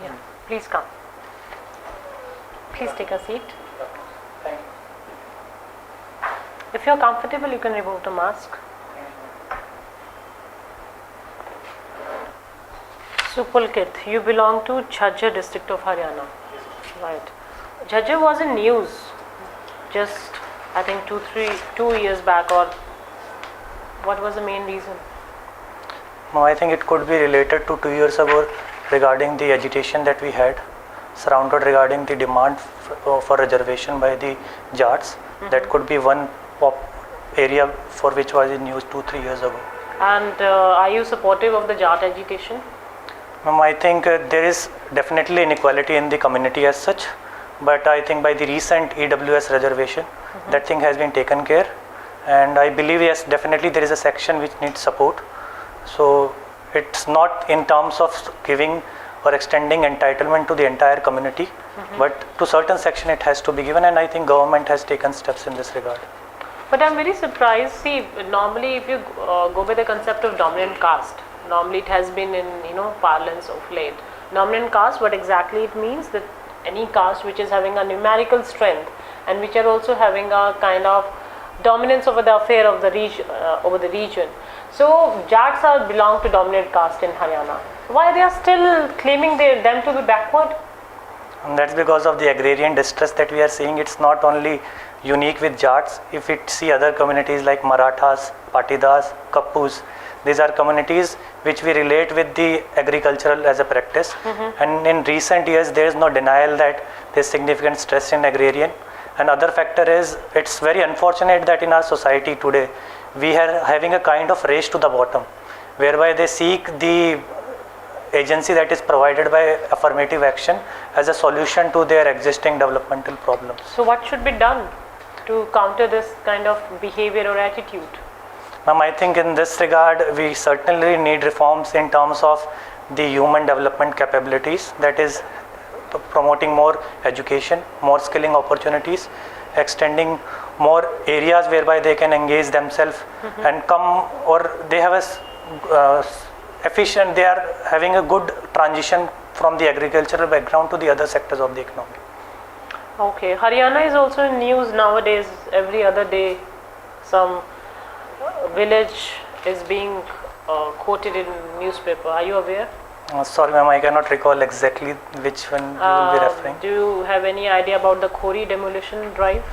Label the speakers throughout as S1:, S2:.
S1: Yeah, please come. Please take a seat.
S2: Thank
S1: If you're comfortable, you can remove the mask. So Pulkit, you belong to Jhajjar district of Haryana. Right. Jhajjar was in news just I think 2 years back, or what was the main reason?
S2: No, I think it could be related to 2 years ago regarding the agitation that we had surrounded regarding the demand for reservation by the Jats. That could be one area for which was in news 2-3 years ago.
S1: And are you supportive of the Jat agitation?
S2: Ma'am, I think there is definitely inequality in the community as such, but I think by the recent EWS reservation, that thing has been taken care, and I believe yes, definitely there is a section which needs support. So it's not in terms of giving or extending entitlement to the entire community, but to certain section it has to be given, and I think government has taken steps in this regard.
S1: But I'm very surprised. See, normally if you go by the concept of dominant caste, normally it has been in parlance of late. Dominant caste, what exactly it means, that any caste which is having a numerical strength and which are also having a kind of dominance over the affair of the region. So Jats belong to dominant caste in Haryana. Why they are still claiming them to be backward?
S2: And that's because of the agrarian distress that we are seeing. It's not only unique with Jats. If we see other communities like Marathas, Patidas, Kappus, these are communities which we relate with the agricultural as a practice. And in recent years, there is no denial that there is significant stress in agrarian. Another factor is, it's very unfortunate that in our society today, we are having a kind of race to the bottom, whereby they seek the agency that is provided by affirmative action as a solution to their existing developmental problems.
S1: So what should be done to counter this kind of behavior or attitude?
S2: Ma'am, I think in this regard, we certainly need reforms in terms of the human development capabilities, that is promoting more education, more skilling opportunities, extending more areas whereby they can engage themselves and come, or they have they are having a good transition from the agricultural background to the other sectors of the economy.
S1: Okay, Haryana is also in news nowadays. Every other day some village is being quoted in newspaper. Are you aware?
S2: Sorry ma'am, I cannot recall exactly which one you will be referring.
S1: Do you have any idea about the Khori demolition drive?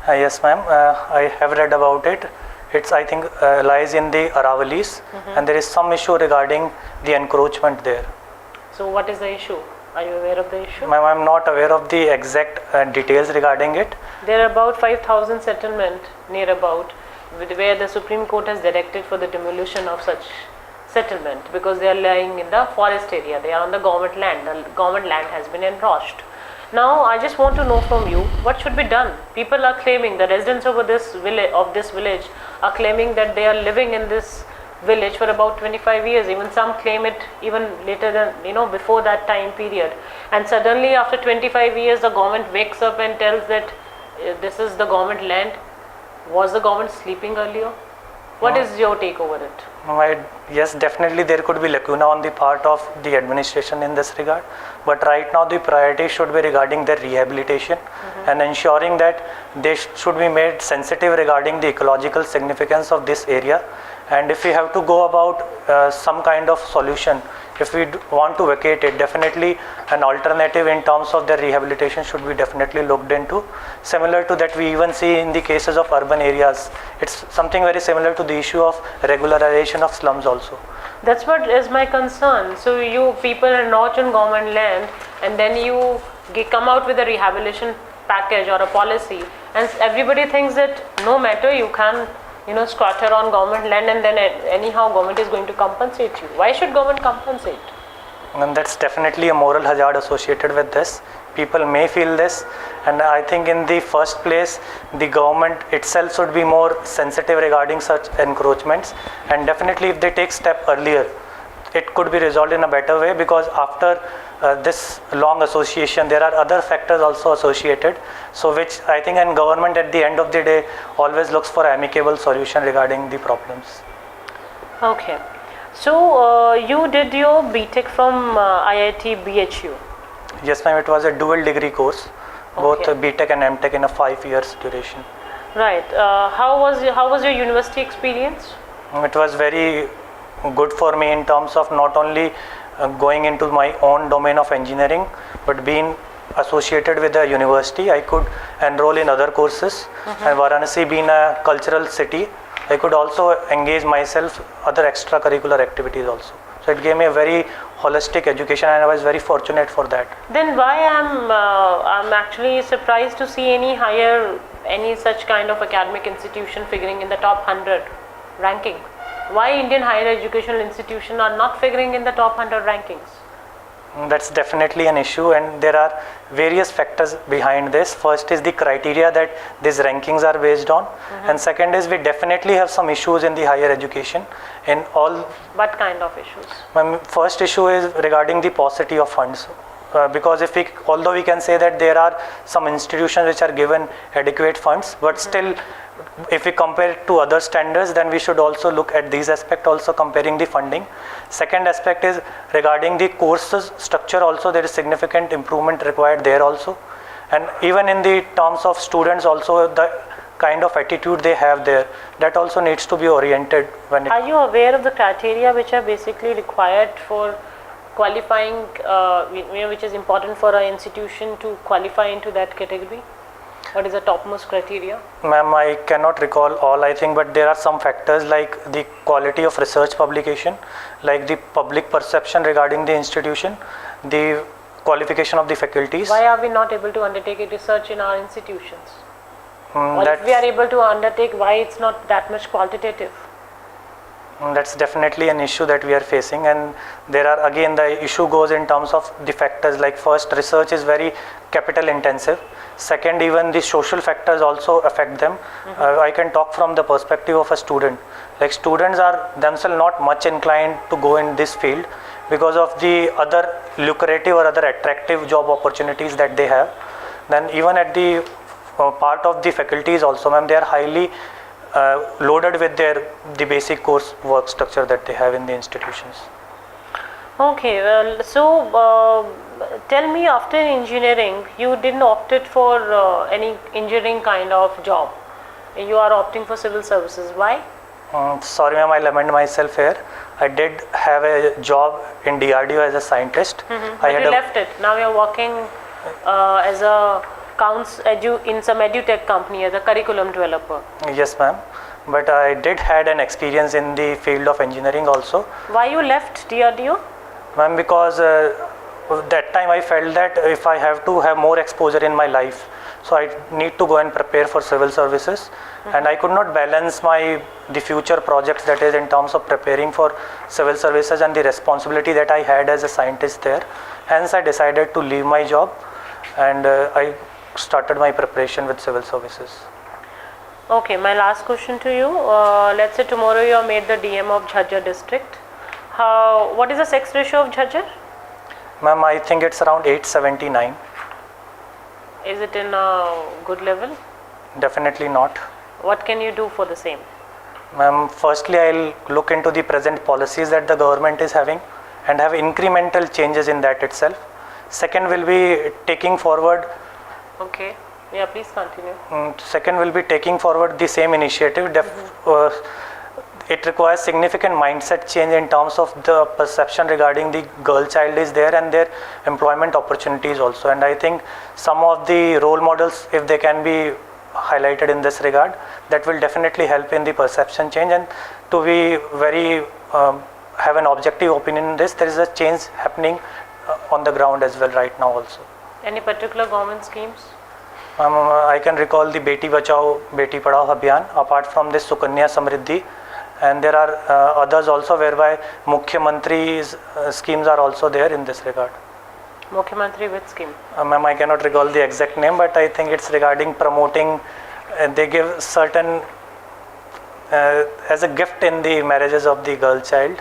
S2: Yes ma'am, I have read about it. It's, I think, lies in the Aravalis, and there is some issue regarding the encroachment there.
S1: So what is the issue? Are you aware of the issue?
S2: Ma'am, I am not aware of the exact details regarding it.
S1: There are about 5,000 settlement near about where the Supreme Court has directed for the demolition of such settlement, because they are lying in the forest area. They are on the government land. The government land has been encroached. Now I just want to know from you, what should be done? People are claiming, the residents of this village are claiming that they are living in this village for about 25 years. Even some claim it even later than, before that time period. And suddenly after 25 years, the government wakes up and tells that this is the government land. Was the government sleeping earlier? What is your take over it?
S2: Yes, definitely there could be lacuna on the part of the administration in this regard. But right now the priority should be regarding their rehabilitation and ensuring that they should be made sensitive regarding the ecological significance of this area. And if we have to go about some kind of solution, if we want to vacate it, definitely an alternative in terms of their rehabilitation should be definitely looked into. Similar to that, we even see in the cases of urban areas, it's something very similar to the issue of regularization of slums also.
S1: That's what is my concern. So you people are not on government land, and then you come out with a rehabilitation package or a policy, and everybody thinks that no matter, you can squatter on government land, and then anyhow government is going to compensate you. Why should government compensate?
S2: And that's definitely a moral hazard associated with this. People may feel this, and I think in the first place the government itself should be more sensitive regarding such encroachments, and definitely if they take step earlier, it could be resolved in a better way, because after this long association there are other factors also associated, so which I think, and government at the end of the day always looks for amicable solution regarding the problems.
S1: Okay, So you did your BTech from IIT BHU.
S2: Yes, ma'am. It was a dual degree course, both
S1: Okay.
S2: BTech and MTech in a 5 years duration.
S1: Right. How was your university experience?
S2: It was very good for me in terms of not only going into my own domain of engineering, but being associated with the university, I could enroll in other courses. And Varanasi being a cultural city, I could also engage myself other extracurricular activities also. So it gave me a very holistic education, and I was very fortunate for that.
S1: Then why I'm actually surprised to see any such kind of academic institution figuring in the top 100 ranking. Why Indian higher educational institutions are not figuring in the top 100 rankings?
S2: That's definitely an issue, and there are various factors behind this. First is the criteria that these rankings are based on, and second is we definitely have some issues in the higher education. In all,
S1: What kind of issues?
S2: my first issue is regarding the paucity of funds. Because although we can say that there are some institutions which are given adequate funds, but still, if we compare it to other standards, then we should also look at these aspects, also comparing the funding. Second aspect is regarding the courses structure. Also, there is significant improvement required there also, and even in the terms of students, also the kind of attitude they have there, that also needs to be oriented when it.
S1: Are you aware of the criteria which are basically required for qualifying, which is important for an institution to qualify into that category? What is the topmost criteria?
S2: Ma'am, I cannot recall all, I think, but there are some factors like the quality of research publication, like the public perception regarding the institution, the qualification of the faculties.
S1: Why are we not able to undertake a research in our institutions? Or if
S2: That's,
S1: we are able to undertake, why it's not that much qualitative?
S2: that's definitely an issue that we are facing, and there are again the issue goes in terms of the factors, like first, research is very capital intensive. Second, even the social factors also affect them. I can talk from the perspective of a student. Like students are themselves not much inclined to go in this field because of the other lucrative or other attractive job opportunities that they have. Then even at the part of the faculties also, ma'am, they are highly loaded with the basic course work structure that they have in the institutions.
S1: Okay, well, so tell me, after engineering, you didn't opt it for any engineering kind of job. You are opting for civil services. Why?
S2: Sorry, ma'am, I'll amend myself here. I did have a job in DRDO as a scientist.
S1: But you left it. Now you're working as a in some edutech company as a curriculum developer.
S2: Yes, ma'am. But I did had an experience in the field of engineering also.
S1: Why you left DRDO?
S2: Ma'am, because that time I felt that if I have to have more exposure in my life, so I need to go and prepare for civil services, and I could not balance the future projects, that is in terms of preparing for civil services and the responsibility that I had as a scientist there. Hence I decided to leave my job, and I started my preparation with civil services.
S1: Okay, my last question to you. Let's say tomorrow you are made the DM of Jhajjar district. What is the sex ratio of Jhajjar?
S2: Ma'am, I think it's around 879.
S1: Is it in a good level?
S2: Definitely not.
S1: What can you do for the same?
S2: Ma'am, firstly I'll look into the present policies that the government is having and have incremental changes in that itself. Second will be taking forward.
S1: Okay. Yeah, please continue.
S2: Second will be taking forward the same initiative. It requires significant mindset change in terms of the perception regarding the girl child is there and their employment opportunities also. And I think some of the role models, if they can be highlighted in this regard, that will definitely help in the perception change. And to be very have an objective opinion in this, there is a change happening on the ground as well right now also.
S1: Any particular government schemes?
S2: I can recall the Beti Bachao, Beti Padhao Abhiyan. Apart from this, Sukanya Samriddhi, and there are others also whereby Mukhyamantri's schemes are also there in this regard.
S1: Mukhyamantri which scheme?
S2: Ma'am, I cannot recall the exact name, but I think it's regarding promoting. They give certain as a gift in the marriages of the girl child.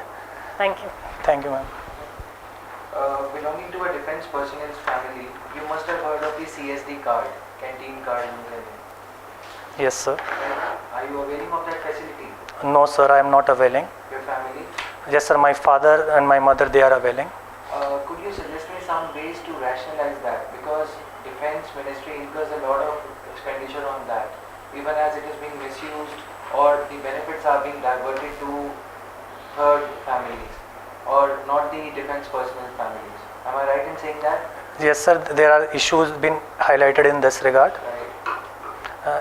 S1: Thank you.
S2: Thank you, ma'am.
S3: Belonging to a defense personnel's family, you must have heard of the CSD card, canteen card in New Delhi.
S2: Yes, sir.
S3: Are you availing of that facility?
S2: No, sir, I am not availing.
S3: Your family?
S2: Yes, sir. My father and my mother, they are availing.
S3: Could you suggest me some ways to rationalize that? Because Defense Ministry incurs a lot of expenditure on that, even as it is being misused or the benefits are being diverted to third families or not the defense personnel families. Am I right in saying that?
S2: Yes, sir. There are issues been highlighted in this regard.
S3: Right.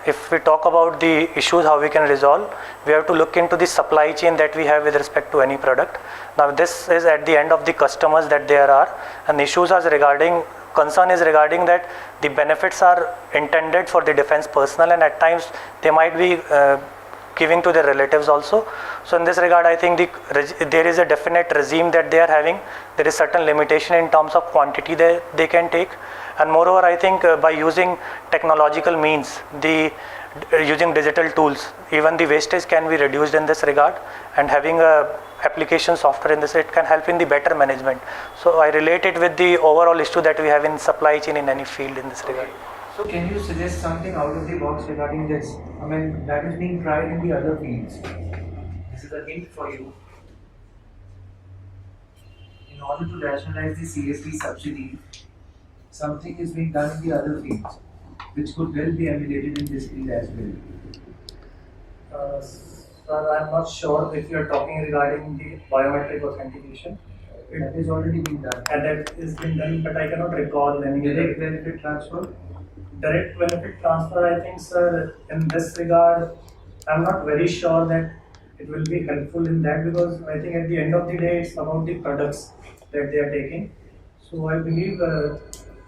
S2: If we talk about the issues, how we can resolve, we have to look into the supply chain that we have with respect to any product. Now, this is at the end of the customers that there are, and issues are regarding, concern is regarding that the benefits are intended for the defense personnel, and at times they might be giving to their relatives also. So in this regard, I think there is a definite regime that they are having. There is certain limitation in terms of quantity they can take, and moreover, I think by using technological means, using digital tools, even the wastage can be reduced in this regard, and having a application software in this, it can help in the better management. So I relate it with the overall issue that we have in supply chain in any field in this regard.
S3: So can you suggest something out of the box regarding this? I mean, that is being tried in the other fields. This is a hint for you. In order to rationalize the CST subsidy, something is being done in the other fields, which could well be emulated in this field as well.
S4: Sir, I'm not sure if you're talking regarding the biometric authentication.
S3: That has already been done.
S4: And that is been done, but I cannot recall any
S3: Direct benefit transfer.
S4: direct benefit transfer. I think, sir, in this regard, I'm not very sure that it will be helpful in that, because I think at the end of the day, it's about the products that they are taking. So I believe,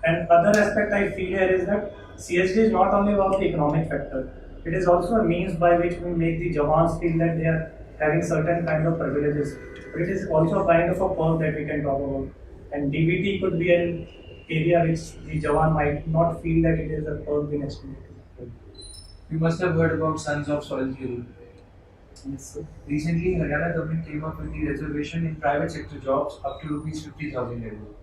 S4: and other aspect I feel here is that CSD is not only about the economic factor. It is also a means by which we make the Jawans feel that they are having certain kind of privileges. But it is also a kind of a perk that we can talk about. And DBT could be an area which the Jawan might not feel that it is a perk being extended.
S3: You must have heard about Sons of Soil Fuel.
S4: Yes, sir.
S3: Recently, Haryana government came up with the reservation in private sector jobs up to rupees 50,000 level.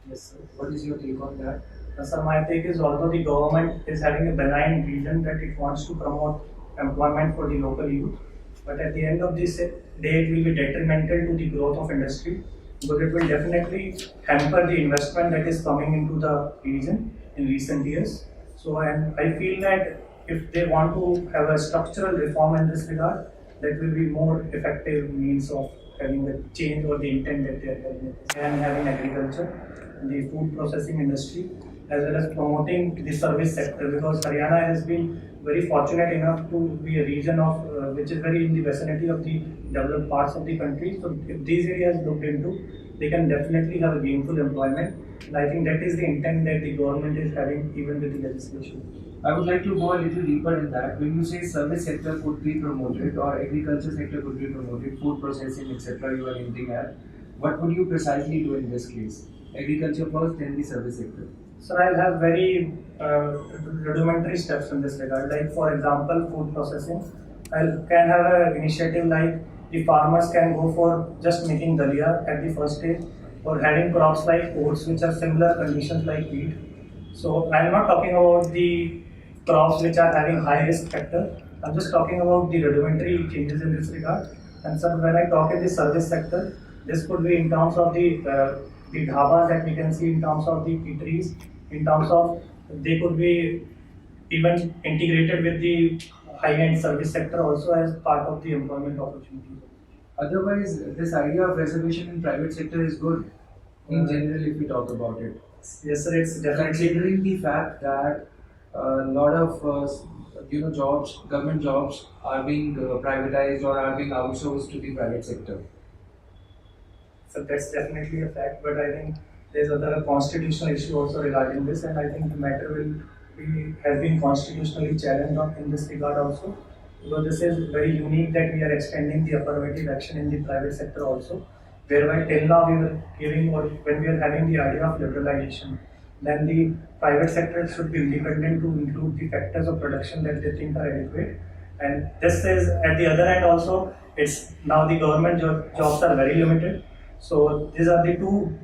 S4: Yes, sir.
S3: What is your take on that?
S4: Sir, my take is, although the government is having a benign reason that it wants to promote employment for the local youth, but at the end of this day, it will be detrimental to the growth of industry, because it will definitely hamper the investment that is coming into the region in recent years. So, and I feel that if they want to have a structural reform in this regard, that will be more effective means of having the change or the intent that they are having. And having agriculture, the food processing industry, as well as promoting the service sector, because Haryana has been very fortunate enough to be a region of which is very in the vicinity of the developed parts of the country. So if these areas looked into, they can definitely have a gainful employment, and I think that is the intent that the government is having even with the legislation.
S5: I would like to go a little deeper in that. When you say service sector could be promoted or agriculture sector could be promoted, food processing, etc., you are hinting at, what would you precisely do in this case? Agriculture first, then the service sector.
S4: So I'll have very rudimentary steps in this regard. Like for example, food processing. I can have an initiative like the farmers can go for just making dalia at the first stage, or having crops like oats, which are similar conditions like wheat. So I'm not talking about the crops which are having high risk factor. I'm just talking about the rudimentary changes in this regard. And so when I talk in the service sector, this could be in terms of the dhabas that we can see, in terms of the eateries, in terms of they could be even integrated with the high-end service sector also as part of the employment opportunities.
S5: Otherwise, this idea of reservation in private sector is good in general if we talk about it.
S4: Yes, sir, it's definitely.
S5: Considering the fact that a lot of jobs, government jobs are being privatized or are being outsourced to the private sector.
S4: So that's definitely a fact, but I think there's other constitutional issue also regarding this, and I think the matter has been constitutionally challenged in this regard also, because this is very unique that we are extending the affirmative action in the private sector also, whereby till now we were giving, or when we are having the idea of liberalization, then the private sector should be independent to include the factors of production that they think are adequate. And this is at the other end also, it's now the government jobs are very limited. So these are the two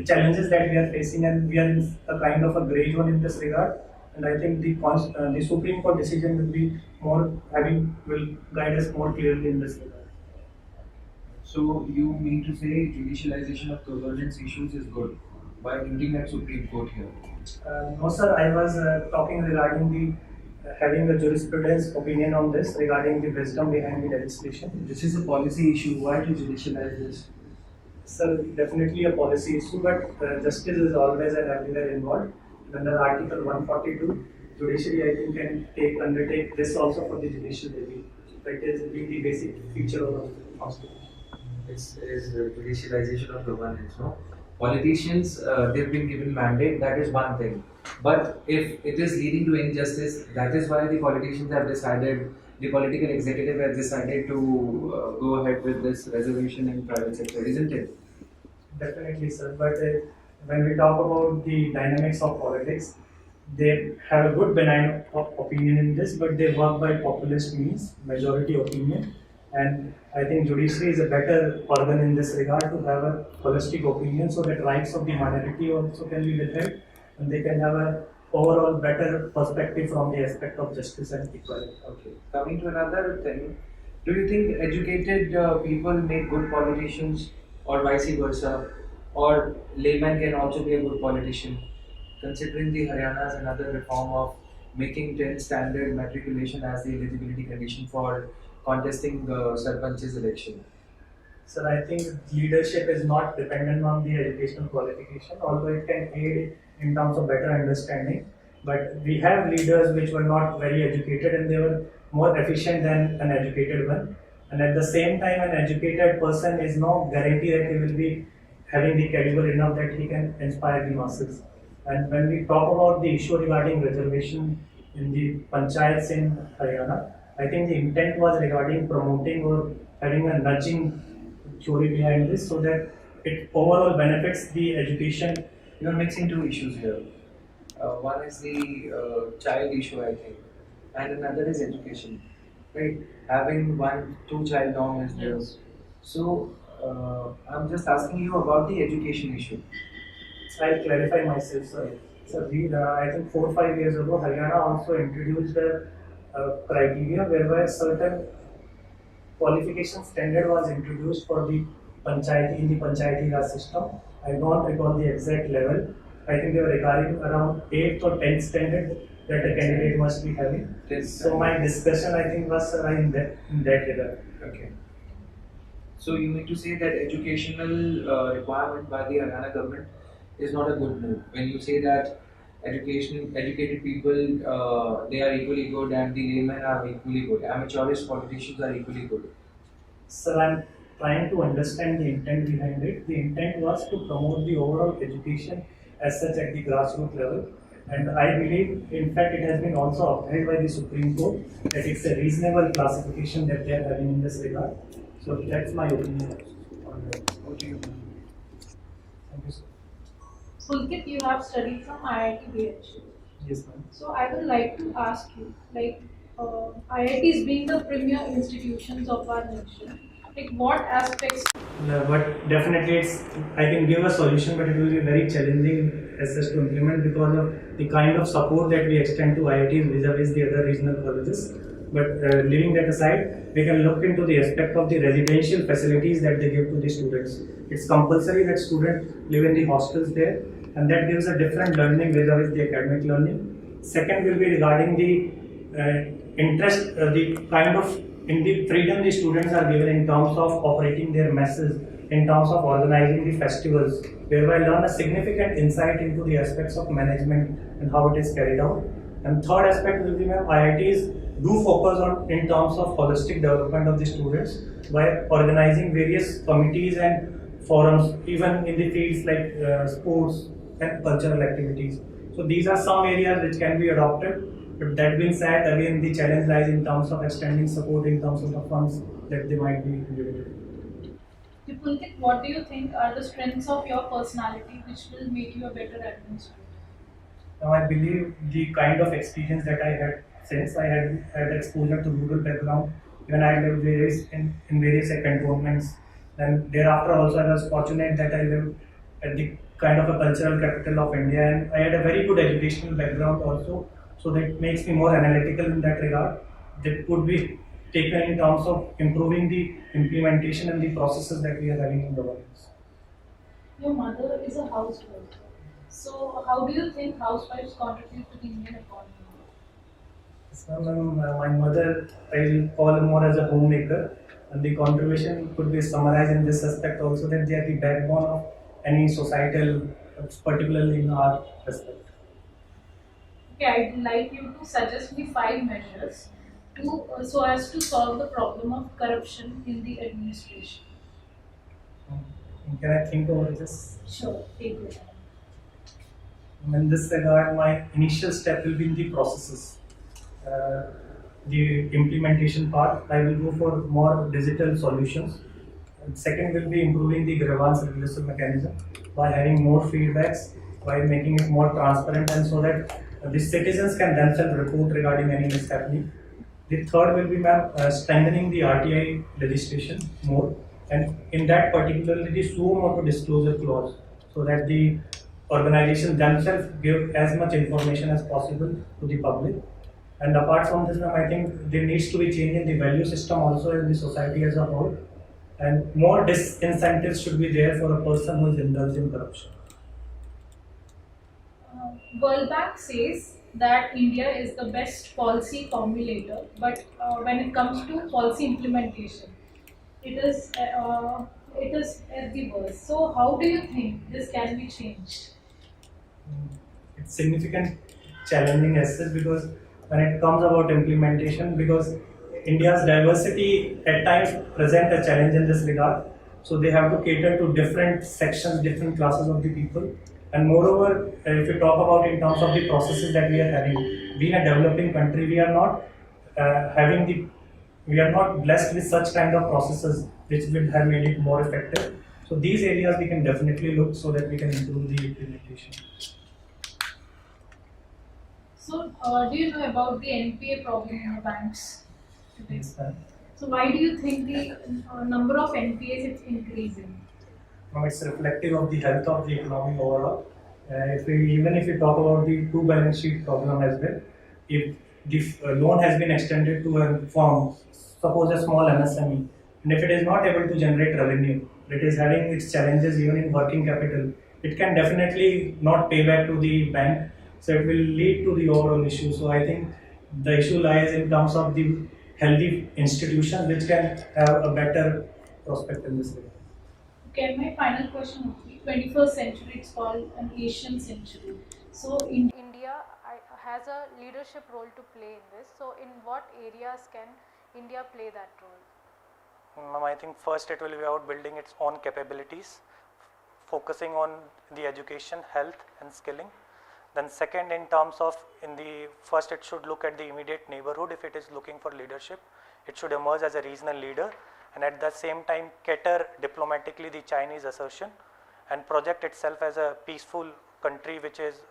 S4: challenges that we are facing, and we are in a kind of a grey zone in this regard. And I think the Supreme Court decision will be will guide us more clearly in this regard.
S5: So you mean to say judicialization of governance issues is good by hinting at Supreme Court here?
S4: No, sir, I was talking regarding the having a jurisprudence opinion on this regarding the wisdom behind the legislation.
S5: This is a policy issue. Why to judicialize this?
S4: Sir, definitely a policy issue, but justice is always and everywhere involved. Under Article 142, judiciary I think can undertake this also for the judicial review. That is the basic feature of the constitution.
S5: This is judicialization of governance, no? Politicians, they've been given mandate, that is one thing. But if it is leading to injustice, that is why the politicians have decided, the political executive has decided to go ahead with this reservation in private sector, isn't it?
S4: Definitely, sir. But when we talk about the dynamics of politics, they have a good benign opinion in this, but they work by populist means, majority opinion. And I think judiciary is a better organ in this regard to have a holistic opinion so that rights of the minority also can be withheld and they can have a overall better perspective from the aspect of justice and equality.
S5: Okay. Coming to another thing, do you think educated people make good politicians or vice versa? Or layman can also be a good politician? Considering the Haryana's another reform of making 10 standard matriculation as the eligibility condition for contesting Sarpanch's election.
S4: So I think leadership is not dependent on the educational qualification, although it can aid in terms of better understanding. But we have leaders which were not very educated and they were more efficient than an educated one. And at the same time, an educated person is no guarantee that he will be having the caliber enough that he can inspire the masses. And when we talk about the issue regarding reservation in the panchayats in Haryana, I think the intent was regarding promoting or having a nudging theory behind this so that it overall benefits the education.
S5: You are mixing two issues here. One is the child issue, I think, and another is education. Right? Having two child norm is there. So I'm just asking you about the education issue.
S4: I'll clarify myself, sir. So I think 4 or 5 years ago, Haryana also introduced a criteria whereby certain qualification standard was introduced for the panchayati in the panchayati raj system. I don't recall the exact level. I think they were regarding around 8th or 10th standard that a candidate must be having. So my discussion I think was in that regard.
S5: Okay. So you mean to say that educational requirement by the Haryana government is not a good move. When you say that educated people, they are equally good and the laymen are equally good, amateurish politicians are equally good.
S4: Sir, I'm trying to understand the intent behind it. The intent was to promote the overall education as such at the grassroots level. And I believe, in fact, it has been also upheld by the Supreme Court that it's a reasonable classification that they are having in this regard. So that's my opinion on that.
S5: What do you mean?
S4: Thank you, sir.
S6: Pulkit, you have studied from IIT BH.
S4: Yes, ma'am.
S6: So I would like to ask you, like IITs being the premier institutions of our nation, like what aspects?
S4: No, but definitely I can give a solution, but it will be very challenging as such to implement because of the kind of support that we extend to IITs vis-a-vis the other regional colleges. But leaving that aside, we can look into the aspect of the residential facilities that they give to the students. It's compulsory that students live in the hostels there, and that gives a different learning vis-a-vis the academic learning. Second will be regarding the interest, the kind of in the freedom the students are given in terms of operating their messes, in terms of organizing the festivals, whereby learn a significant insight into the aspects of management and how it is carried out. And third aspect will be IITs do focus on in terms of holistic development of the students by organizing various committees and forums, even in the fields like sports and cultural activities. So these are some areas which can be adopted. But that being said, again the challenge lies in terms of extending support in terms of the funds that they might be given.
S6: Pulkit, what do you think are the strengths of your personality which will make you a better administrator?
S4: Now I believe the kind of experience that I had since I had exposure to rural background, even I lived in various cantonments. Then thereafter also I was fortunate that I lived at the kind of a cultural capital of India, and I had a very good educational background also. So that makes me more analytical in that regard. That could be taken in terms of improving the implementation and the processes that we are having in governance.
S6: Your mother is a housewife. So how do you think housewives contribute to the Indian economy?
S4: So, my mother, I will call her more as a homemaker, and the contribution could be summarized in this aspect also that they are the backbone of any societal, particularly in our aspect.
S6: Okay, I'd like you to suggest me 5 measures to so as to solve the problem of corruption in the administration.
S4: Can I think over this?
S6: Sure, take your time.
S4: In this regard, my initial step will be in the processes. The implementation part, I will go for more digital solutions. And second will be improving the grievance redressal mechanism by having more feedbacks, by making it more transparent, and so that the citizens can themselves report regarding any mishappening. The third will be, ma'am, strengthening the RTI legislation more, and in that particularly the suo motu disclosure clause, so that the organizations themselves give as much information as possible to the public. And apart from this, ma'am, I think there needs to be change in the value system also in the society as a whole, and more disincentives should be there for a person who is indulged in corruption.
S6: World Bank says that India is the best policy formulator, but when it comes to policy implementation, it is at the worst. So how do you think this can be changed?
S4: It's significant challenging as such, because when it comes about implementation, because India's diversity at times present a challenge in this regard, so they have to cater to different sections, different classes of the people. And moreover, if you talk about in terms of the processes that we are having, being a developing country, we are not we are not blessed with such kind of processes which will have made it more effective. So these areas we can definitely look so that we can improve the implementation.
S6: So do you know about the NPA problem in the banks today?
S4: Yes, ma'am.
S6: So why do you think the number of NPAs is increasing?
S4: Now it's reflective of the health of the economy overall. Even if we talk about the two balance sheet problem as well, if the loan has been extended to a firm, suppose a small MSME, and if it is not able to generate revenue, it is having its challenges even in working capital, it can definitely not pay back to the bank, so it will lead to the overall issue. So I think the issue lies in terms of the healthy institutions which can have a better prospect in this regard.
S6: Okay, my final question would be 21st century, it's called an Asian century. So India has a leadership role to play in this. So in what areas can India play that role?
S2: I think first it will be about building its own capabilities, focusing on the education, health and skilling. Then second, in terms of first it should look at the immediate neighborhood. If it is looking for leadership, it should emerge as a regional leader, and at the same time cater diplomatically the Chinese assertion and project itself as a peaceful country which is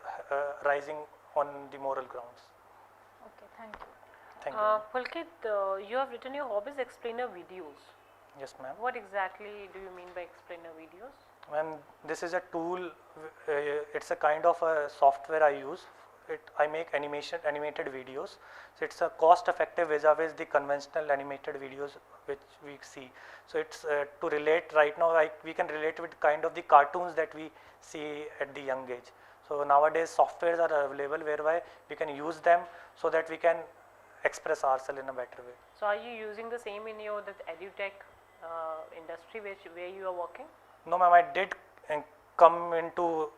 S2: rising on the moral grounds.
S6: Okay, thank you.
S2: Thank you.
S1: Pulkit, you have written your hobbies explainer videos.
S2: Yes, ma'am.
S1: What exactly do you mean by explainer videos?
S2: And this is a tool, it's a kind of a software I use. I make animated videos. So it's a cost effective vis-a-vis the conventional animated videos which we see. So it's to relate right now, we can relate with kind of the cartoons that we see at the young age. So nowadays softwares are available whereby we can use them so that we can express ourselves in a better way.
S1: So are you using the same in your edutech industry where you are working?
S2: No, ma'am, I did come into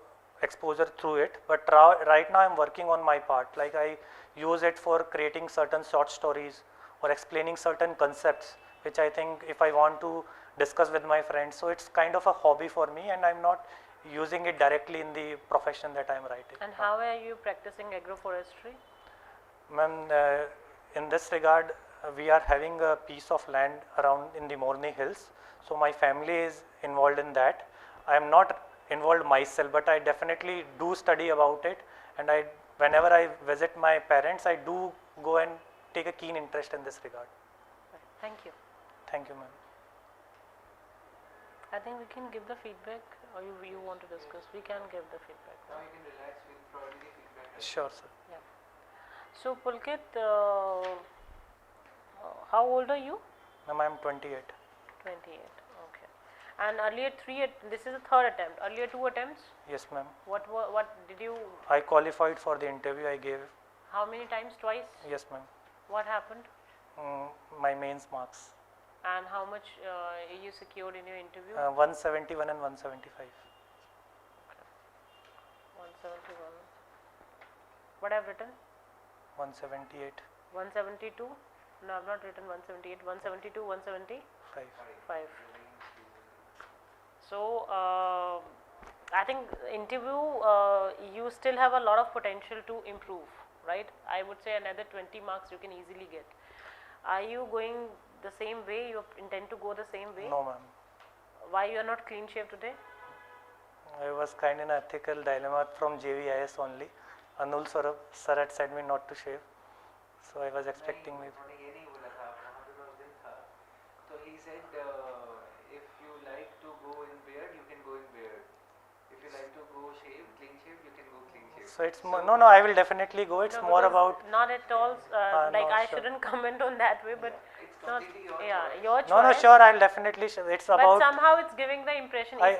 S2: exposure through it, but right now I am working on my part. Like I use it for creating certain short stories or explaining certain concepts which I think if I want to discuss with my friends. So it's kind of a hobby for me, and I'm not using it directly in the profession that I'm writing.
S1: And how are you practicing agroforestry?
S2: Ma'am, in this regard, we are having a piece of land around in the Morni Hills. So my family is involved in that. I am not involved myself, but I definitely do study about it, and whenever I visit my parents, I do go and take a keen interest in this regard.
S1: Thank you.
S2: Thank you, ma'am.
S1: I think we can give the feedback, or you want to discuss? We can give the feedback.
S3: Now you can relax with probably the feedback.
S2: Sure, sir.
S1: Yeah. So Pulkit, How old are you?
S2: Ma'am, I am 28.
S1: 28. Okay. And earlier this is the third attempt. Earlier 2 attempts.
S2: Yes, ma'am.
S1: What did you?
S2: I qualified for the interview I gave.
S1: How many times? Twice.
S2: Yes, ma'am.
S1: What happened?
S2: My mains marks.
S1: And how much you secured in your interview?
S2: 171 and 175.
S1: 171. What I've written?
S2: 178.
S1: 172. No, I've not written 178. 172, 175.
S2: 5.
S1: So I think interview you still have a lot of potential to improve, right? I would say another 20 marks you can easily get. Are you going the same way? You intend to go the same way?
S2: No, ma'am.
S1: Why you are not clean shaved today?
S2: I was kind in an ethical dilemma from JVIS only. Anul sir had said me not to shave. So I was expecting maybe.
S3: उन्होंने ये नहीं बोला था, वहाँ पे मैं उस दिन था, तो he said if you like to go in beard, you can go in beard. If you like to go shave, clean shave, you can go clean shave.
S2: So it's no, I will definitely go. It's
S1: No,
S2: more
S1: because
S2: about.
S1: not at all. Like
S2: no,
S1: I
S2: sure.
S1: shouldn't comment on that way, but
S3: It's
S1: not.
S3: completely your
S1: Yeah,
S3: choice.
S1: your choice.
S2: No, sure, I'll definitely shave. It's
S1: But
S2: about.
S1: somehow it's giving the impression,
S2: I-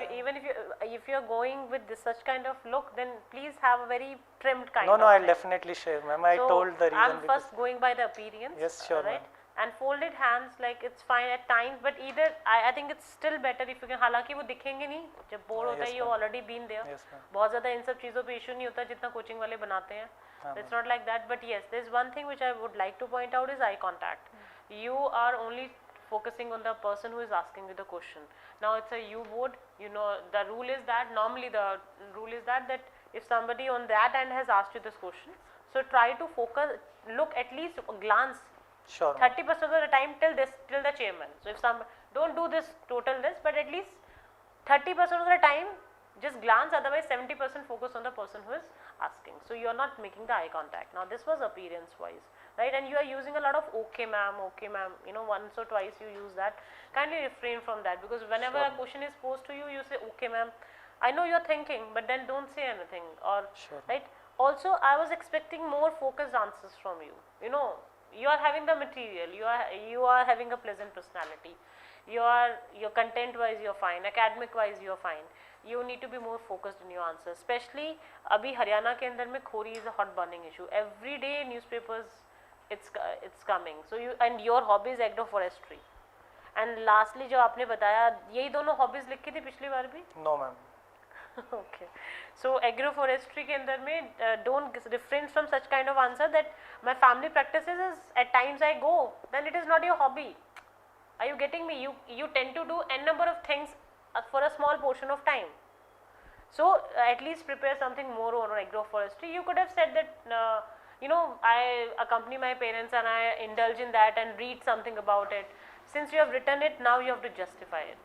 S1: if you're going with such kind of look, then please have a very trimmed kind
S2: No,
S1: of
S2: I'll
S1: thing.
S2: definitely shave, ma'am. I
S1: So
S2: told the reason
S1: I'm
S2: because.
S1: first going by the appearance.
S2: Yes, sure,
S1: right?
S2: ma'am.
S1: And folded hands, like it's fine at times, but either I think it's still better if you can. हालांकि वो दिखेंगे नहीं जब bore होता है,
S2: yes,
S1: you
S2: ma'am.
S1: already been there.
S2: Yes, ma'am.
S1: बहुत ज़्यादा इन सब चीज़ों पे इशू नहीं होता जितना कोचिंग वाले बनाते हैं. It's not like that, but yes, there's one thing which I would like to point out is eye contact. You are only focusing on the person who is asking you the question. Now it's a you board. You know the rule is that normally the rule is that if somebody on that end has asked you this question, so try to focus, look at least glance
S2: Sure. ma'am.
S1: 30% of the time till the chairman. So if some don't do this total this, but at least 30% of the time just glance, otherwise 70% focus on the person who is asking. So you are not making the eye contact. Now this was appearance wise, right? And you are using a lot of okay ma'am, you know, once or twice you use that. Kindly refrain from that, because whenever a question is posed to you, you say okay ma'am. I know you're thinking, but then don't say anything, or
S2: Sure.
S1: right. Also, I was expecting more focused answers from you. You know, you are having the material, you are having a pleasant personality, your content wise you're fine, academic wise you're fine. You need to be more focused in your answers, especially अभी हरियाणा के अंदर में खोरी is a hot burning issue. Every day newspapers it's coming. So you and your hobby is agroforestry. And lastly जो आपने बताया, यही दोनों hobbies लिखी थी पिछली बार भी?
S2: No, ma'am.
S1: Okay. So agroforestry के अंदर में don't refrain from such kind of answer that my family practices is at times I go, then it is not your hobby. Are you getting me? You tend to do n number of things for a small portion of time. So at least prepare something more on agroforestry. You could have said that you know, I accompany my parents and I indulge in that and read something about it. Since you have written it, now you have to justify it.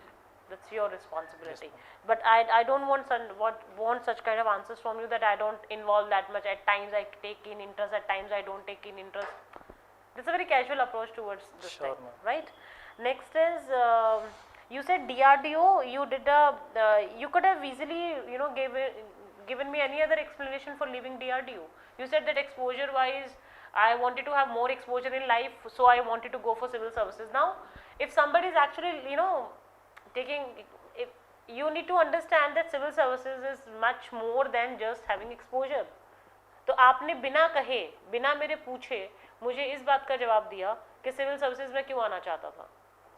S1: That's your responsibility. But I don't want such kind of answers from you that I don't involve that much. At times I take in interest, at times I don't take in interest. This is a very casual approach towards this
S2: Sure,
S1: thing,
S2: ma'am.
S1: right? Next is you said DRDO. You did you could have easily, you know, given me any other explanation for leaving DRDO. You said that exposure wise, I wanted to have more exposure in life, so I wanted to go for civil services. Now, if somebody is actually, you know, if you need to understand that civil services is much more than just having exposure. तो आपने बिना कहे, बिना मेरे पूछे मुझे इस बात का जवाब दिया कि सिविल सर्विसेज में क्यों आना चाहता था.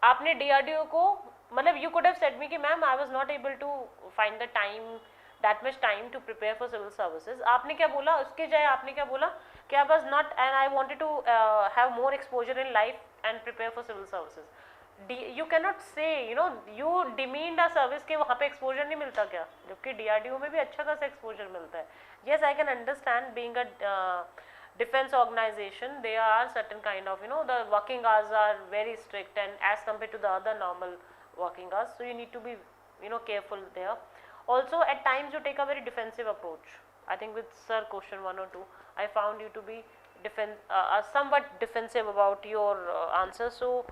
S1: आपने DRDO को, मतलब you could have said me कि ma'am I was not able to find the time, that much time to prepare for civil services. आपने क्या बोला उसके जाए, आपने क्या बोला कि I was not and I wanted to have more exposure in life and prepare for civil services. You cannot say, you know, you demeaned a service के वहाँ पे exposure नहीं मिलता क्या, जबकि DRDO में भी अच्छा खासा exposure मिलता है. Yes, I can understand being a defense organization, there are certain kind of, you know, the working hours are very strict and as compared to the other normal working hours, so you need to be, you know, careful there. Also at times you take a very defensive approach. I think with sir question 1 or 2, I found you to be somewhat defensive about your answers. So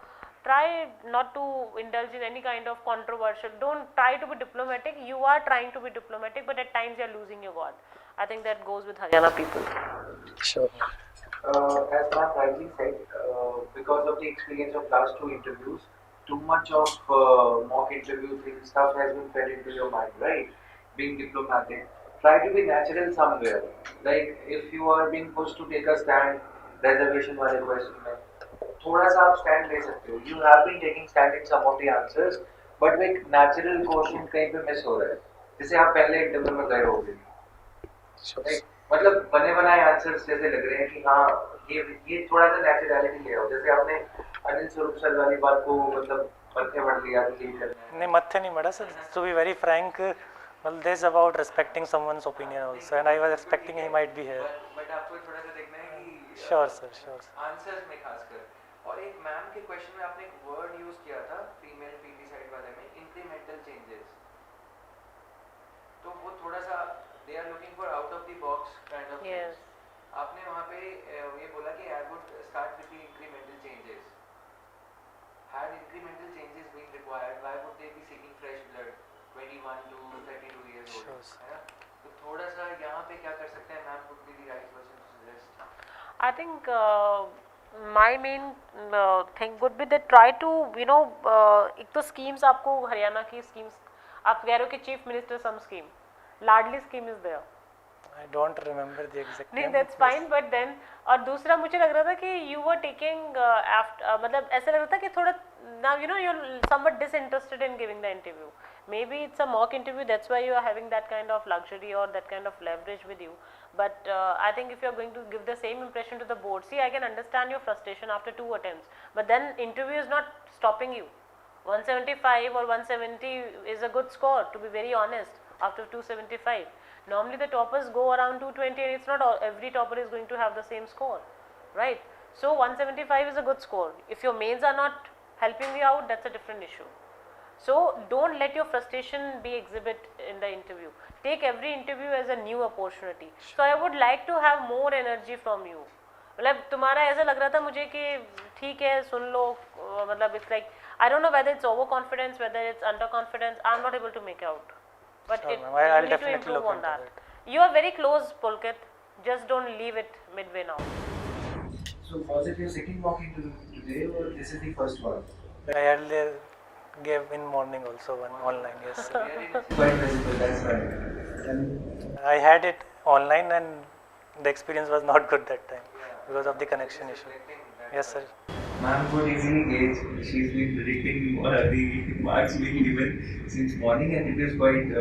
S1: try not to indulge in any kind of controversial, don't try to be diplomatic. You are trying to be diplomatic, but at times you are losing your guard. I think that goes with Haryana people.
S2: Sure.
S3: as ma'am rightly said, because of the experience of last two interviews, too much of mock interview thing stuff has been fed into your mind, right? Being diplomatic, try to be natural somewhere. Like if you are being pushed to take a stand, reservation वाले question में, थोड़ा सा आप stand ले सकते हो. You have been taking stand in some of the answers, but वो एक natural question कहीं पे miss हो रहा है. जैसे आप पहले इंटरव्यू में गए होगे.
S2: Sure.
S3: Right? मतलब बने बनाए आंसर्स जैसे लग रहे हैं कि हाँ ये थोड़ा सा नेचुरलिटी ले आओ. जैसे आपने अनिल स्वरूप सर वाली बात को मतलब मत्थे मढ़ लिया कि यही करना है.
S2: नहीं मत्थे नहीं मड़ा sir. To be very frank, well, this is about respecting someone's opinion also, and I was expecting he might be here.
S3: But आपको थोड़ा सा देखना है कि
S2: Sure sir, sure sir.
S3: Answers में खासकर. और एक मैम के क्वेश्चन में आपने एक वर्ड यूज किया था फीमेल पीटी साइड वाले में, इंक्रीमेंटल चेंजेस. तो वो थोड़ा सा they are looking for out of the box kind of
S1: Yes.
S3: आपने वहाँ पे ये बोला कि I would start with the incremental changes. Had incremental changes been required, why would they be seeking fresh blood 21 to 32 years old?
S2: Sure, sir.
S3: है ना? तो थोड़ा सा यहाँ पे क्या कर सकते हैं ma'am, would be the right person to suggest.
S1: I think my main thing would be that try to एक तो schemes आपको हरियाणा की schemes आप कह रहे हो कि chief minister some scheme, Ladli scheme is there.
S2: I don't remember the exact
S1: नहीं
S2: name.
S1: That's fine but then. और दूसरा मुझे लग रहा था कि यू वर टेकिंग मतलब ऐसा लग रहा था कि थोड़ा now you're somewhat disinterested in giving the interview. Maybe it's a mock interview, that's why you are having that kind of luxury or that kind of leverage with you. But I think if you're going to give the same impression to the board, see, I can understand your frustration after 2 attempts, but then interview is not stopping you. 175 or 170 is a good score, to be very honest, after 275. Normally the toppers go around 220 and it's not every topper is going to have the same score, right? So 175 is a good score. If your mains are not helping you out, that's a different issue. So don't let your frustration be exhibit in the interview. Take every interview as a new opportunity. So I would like to have more energy from you. मतलब तुम्हारा ऐसा लग रहा था मुझे कि ठीक है सुन लो, मतलब it's like I don't know whether it's overconfidence, whether it's underconfidence. I'm not able to make out. But
S2: Sure,
S1: it,
S2: ma'am.
S1: you
S2: I'll
S1: need to
S2: definitely
S1: improve
S2: look
S1: on
S2: into
S1: that.
S2: it.
S1: You are very close, Pulkit. Just don't leave it midway now.
S5: So was it your second mock interview today or this is the first one?
S2: I earlier gave in morning also one online. Yes sir.
S5: Quite visible, that's right. And
S2: I had it online and the experience was not good that time because of the connection issue. Yes sir.
S5: ma'am could easily gauge, she's been predicting the marks being given since morning and it is quite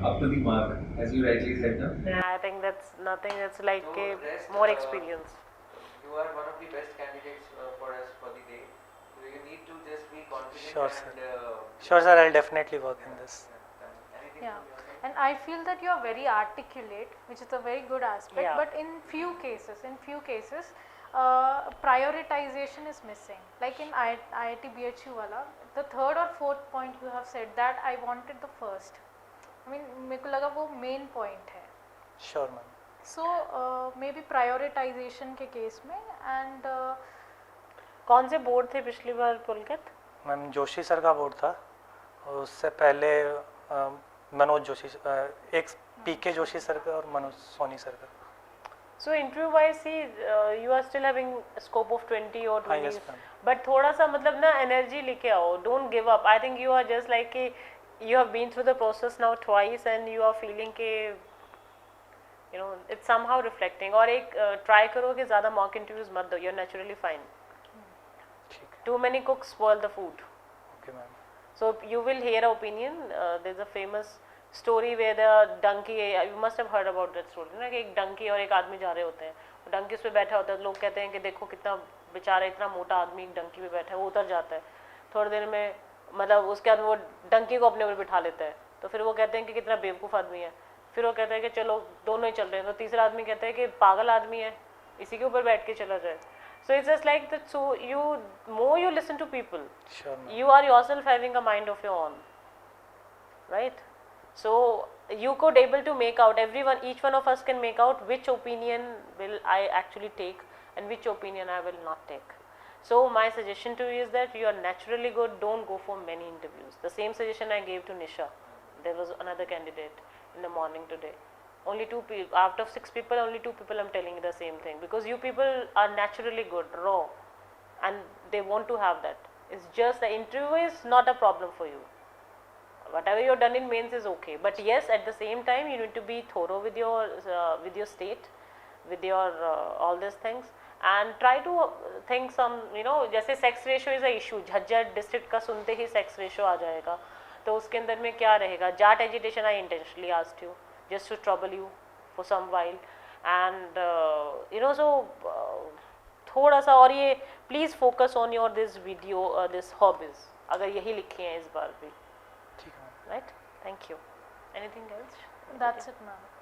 S5: up to the mark, as you rightly said. No?
S1: I think that's nothing. It's like
S3: So,
S1: a
S3: rest,
S1: more experience.
S3: You are one of the best candidates for us for the day. So you need to just be confident.
S2: Sure,
S3: and,
S2: Sure sir, I'll definitely work in this.
S3: Anything
S6: Yeah,
S3: from your side?
S6: and I feel that you are very articulate, which is a very good aspect.
S1: Yeah.
S6: But in few cases, prioritization is missing. Like in IIT BHU wala, the third or fourth point you have said that I wanted the first. I mean, मेरे को लगा वो main point है.
S2: Sure ma'am.
S6: So maybe prioritization के case में and
S1: कौन से board थे पिछली बार पुलकित?
S2: मैम जोशी सर का बोर्ड था और उससे पहले मनोज जोशी एक पीके जोशी सर का और मनोज सोनी सर का.
S1: So interview wise, see, you are still having a scope of 20 or 20.
S2: yes, ma'am.
S1: But थोड़ा सा मतलब ना energy लेके आओ. Don't give up. I think you are just like कि you have been through the process now twice and you are feeling कि it's somehow reflecting. और एक try करो कि ज़्यादा mock interviews मत दो. You're naturally fine.
S2: ठीक है.
S1: Too many cooks spoil the food.
S2: Okay ma'am.
S1: So you will hear an opinion. There's a famous story where the donkey, you must have heard about that story ना, कि एक डंकी और एक आदमी जा रहे होते हैं. डंकी उस पर बैठा होता है. लोग कहते हैं कि देखो कितना बेचारा इतना मोटा आदमी एक डंकी पे बैठा है. वो उतर जाता है. थोड़ी देर में मतलब उसके बाद वो डंकी को अपने ऊपर बिठा लेता है. तो फिर वो कहते हैं कि कितना बेवकूफ़ आदमी है. फिर वो कहते हैं कि चलो दोनों ही चल रहे हैं. तो तीसरा आदमी कहता है कि पागल आदमी है, इसी के ऊपर बैठ के चला जाए. So it's just like that. So more you listen to people,
S2: Sure ma'am.
S1: you are yourself having a mind of your own, right? So you could able to make out, each one of us can make out which opinion will I actually take and which opinion I will not take. So my suggestion to you is that you are naturally good, don't go for many interviews. The same suggestion I gave to Nisha. There was another candidate in the morning today. only two people, out of 6 people, only 2 people I'm telling you the same thing, because you people are naturally good, raw, and they want to have that. It's just the interview is not a problem for you. Whatever you've done in mains is okay, but yes, at the same time you need to be thorough with your state, with your all these things, and try to think some, you know, जैसे sex ratio is a issue, Jhajjar district का सुनते ही sex ratio आ जाएगा, तो उसके अंदर में क्या रहेगा? Jat agitation I intentionally asked you just to trouble you for some while, and you know, so थोड़ा सा, और ये please focus on your this video this hobbies, अगर यही लिखे हैं इस बार भी, right? Thank you. Anything else?
S6: That's it, ma'am.